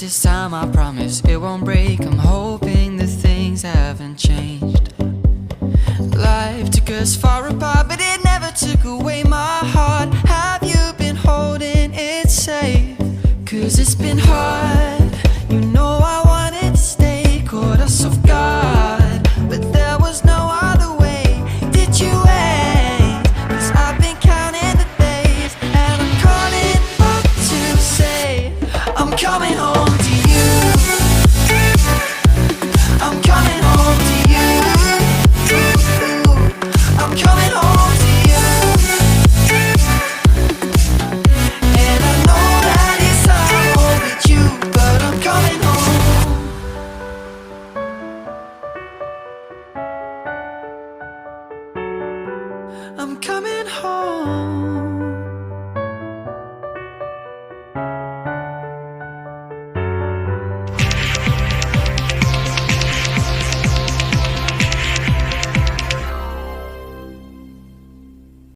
this time I promise it won't break. I'm hoping that things haven't changed. Life took us far apart, but it never took away my heart. Have you been holding it safe? 'Cause it's been hard